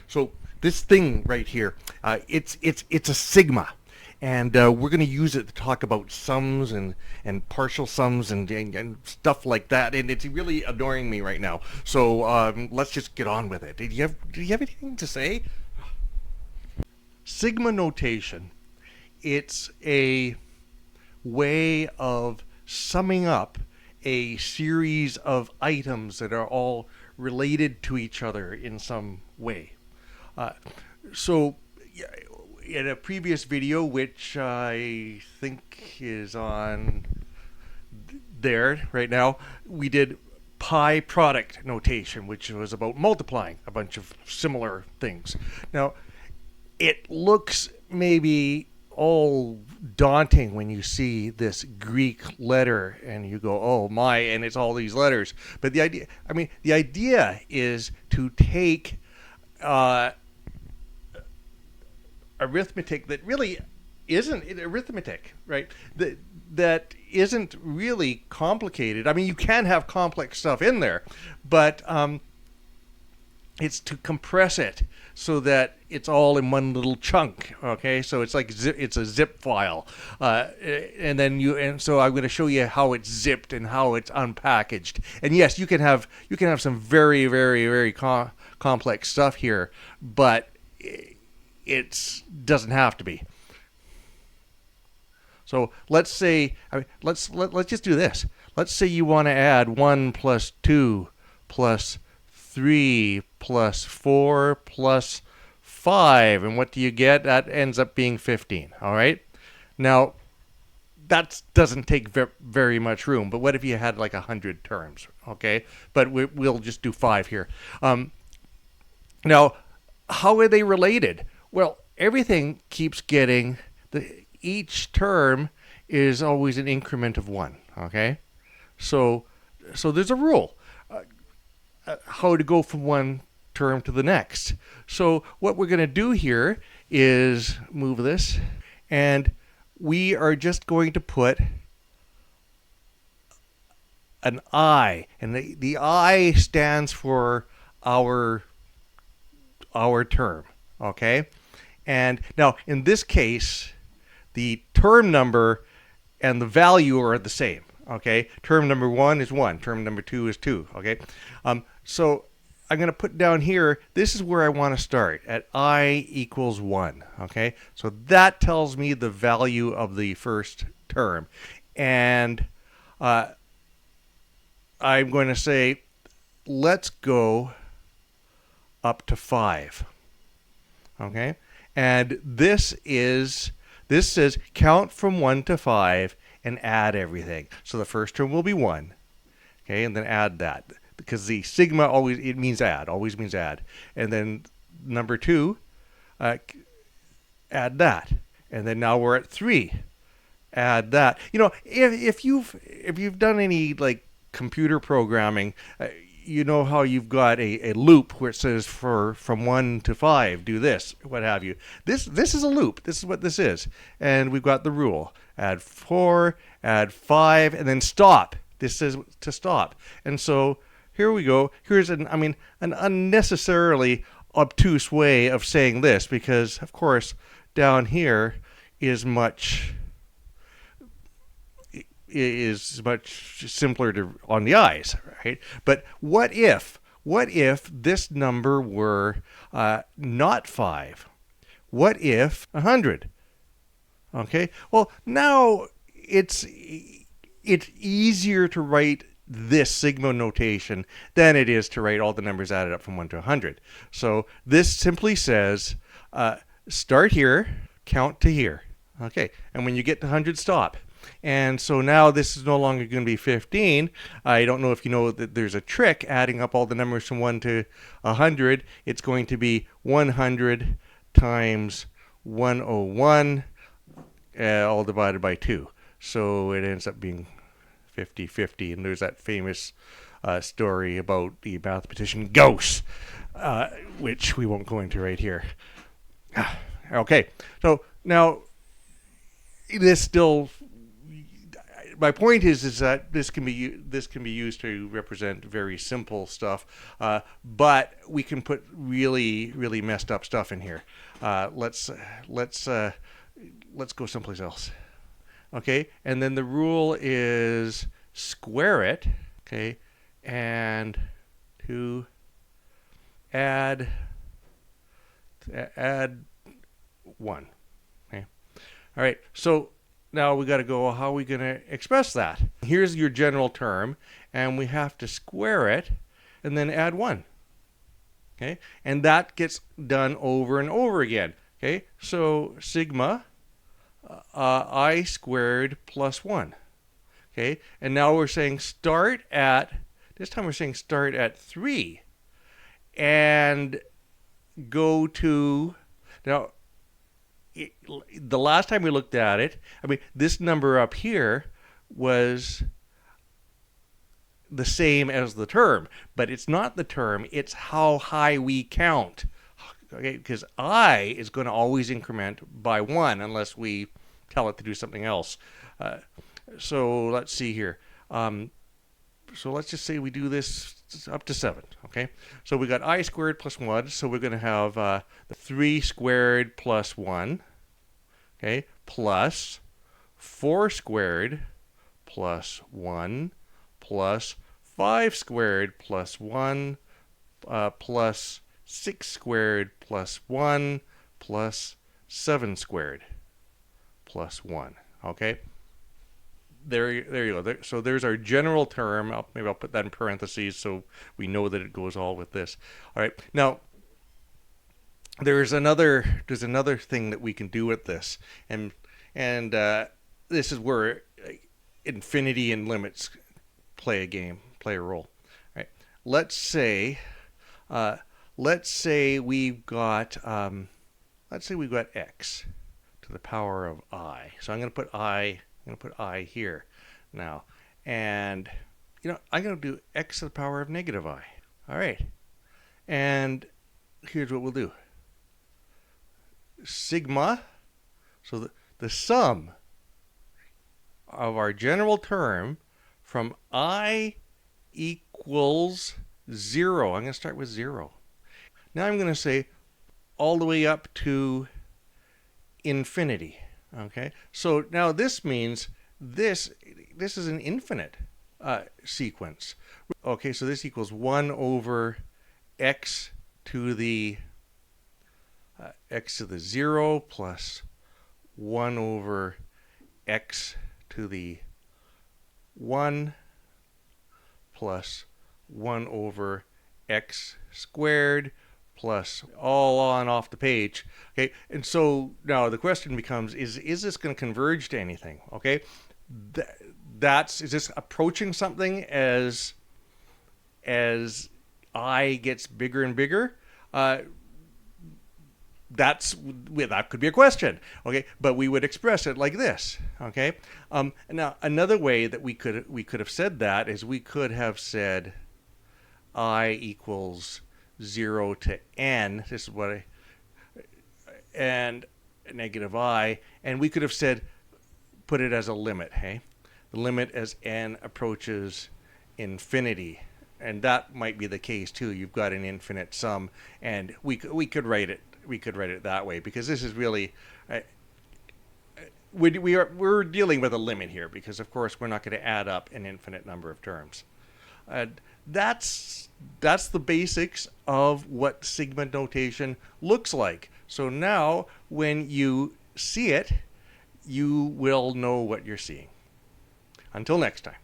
So this thing right here, it's a sigma, and we're going to use it to talk about sums and partial sums and stuff like that. And it's really annoying me right now. So let's just get on with it. Do you have anything to say? Sigma notation. It's a way of summing up a series of items that are all related to each other in some way. So in a previous video, which I think is on there right now, we did pi product notation, which was about multiplying a bunch of similar things. Now, it looks maybe all daunting when you see this Greek letter and you go, oh my, and it's all these letters. But the idea is to take arithmetic that really isn't arithmetic, right? That isn't really complicated. I mean, you can have complex stuff in there, but it's to compress it so that it's all in one little chunk. Okay, so it's like it's a zip file, and so I'm going to show you how it's zipped and how it's unpackaged. And yes, you can have some very, very, very complex stuff here, but it doesn't have to be. So let's say let's just do this. Let's say you want to add 1 plus 2 plus 3 plus 4 plus 5, and what do you get? That ends up being 15. All right. Now that doesn't take very much room. But what if you had like 100 terms? Okay, but we'll just do 5 here. Now, how are they related? Well, everything keeps getting each term is always an increment of 1. Okay, so there's a rule how to go from one term to the next. So what we're going to do here is move this, and we are just going to put an I, and the I stands for our term. Okay, and now in this case, the term number and the value are the same. Okay, term number 1 is 1, term number 2 is 2. Okay, so I'm going to put down here, this is where I want to start, at I equals 1. Okay, so that tells me the value of the first term. And I'm going to say, let's go up to 5. Okay, and this says count from 1 to 5 and add everything. So the first term will be 1. Okay, and then add that. Because the sigma always means add. And then number 2, add that. And then now we're at 3. Add that. You know, if you've done any like computer programming, you know how you've got a loop where it says from 1 to 5, do this, what have you. This is a loop. This is what this is. And we've got the rule. Add 4, add 5, and then stop. This says to stop. And so here we go. Here's an unnecessarily obtuse way of saying this, because of course down here is much simpler on the eyes, right? But what if this number were not 5? What if 100? Okay. Well, now it's easier to write this sigma notation than it is to write all the numbers added up from 1 to 100. So this simply says start here, count to here. Okay, and when you get to 100, stop. And so now this is no longer going to be 15. I don't know if you know that there's a trick adding up all the numbers from 1 to 100. It's going to be 100 times 101 all divided by 2. So it ends up being 50-50, and there's that famous story about the mathematician Gauss, which we won't go into right here. Okay, so now this still my point is that this can be used to represent very simple stuff, but we can put really messed up stuff in here. Let's go someplace else. Okay, and then the rule is square it. Okay, and to add 1. Okay, all right. So now we got to go, how are we going to express that? Here's your general term, and we have to square it and then add 1. Okay, and that gets done over and over again. Okay, so sigma I squared plus 1. Okay, and now we're saying this time we're saying start at 3 and go to, now the last time we looked at it, I mean, this number up here was the same as the term, but it's not the term, it's how high we count. Okay, because I is going to always increment by 1 unless we tell it to do something else. So let's see here. So let's just say we do this up to 7. Okay, so we got I squared plus 1, so we're going to have the 3 squared plus 1. Okay, plus 4 squared plus 1 plus 5 squared plus 1 plus 6 squared plus 1 plus 7 squared plus 1. Okay, there you go. So there's our general term. Maybe I'll put that in parentheses so we know that it goes all with this. All right, now there's another thing that we can do with this, and this is where infinity and limits play a role. All right, let's say we've got x to the power of I. So I'm going to put I here now, and I'm going to do x to the power of negative I. All right, and here's what we'll do. Sigma, so the sum of our general term from I equals 0. I'm going to start with 0. Now I'm going to say all the way up to infinity. Okay, so now this means this is an infinite sequence. Okay, so this equals 1 over x to the 0 plus 1 over x to the 1 plus 1 over x squared plus all on off the page. Okay, and so now the question becomes, is this going to converge to anything? Okay, is this approaching something as I gets bigger and bigger? That could be a question. Okay, but we would express it like this. Okay, now another way that we could have said that is we could have said I equals 0 to n. This is what and negative I, and we could have said, put it as a limit. Hey, the limit as n approaches infinity, and that might be the case too. You've got an infinite sum, and we could write it. We could write it that way, because this is really we're dealing with a limit here, because of course we're not going to add up an infinite number of terms. That's the basics of what sigma notation looks like. So now when you see it, you will know what you're seeing. Until next time.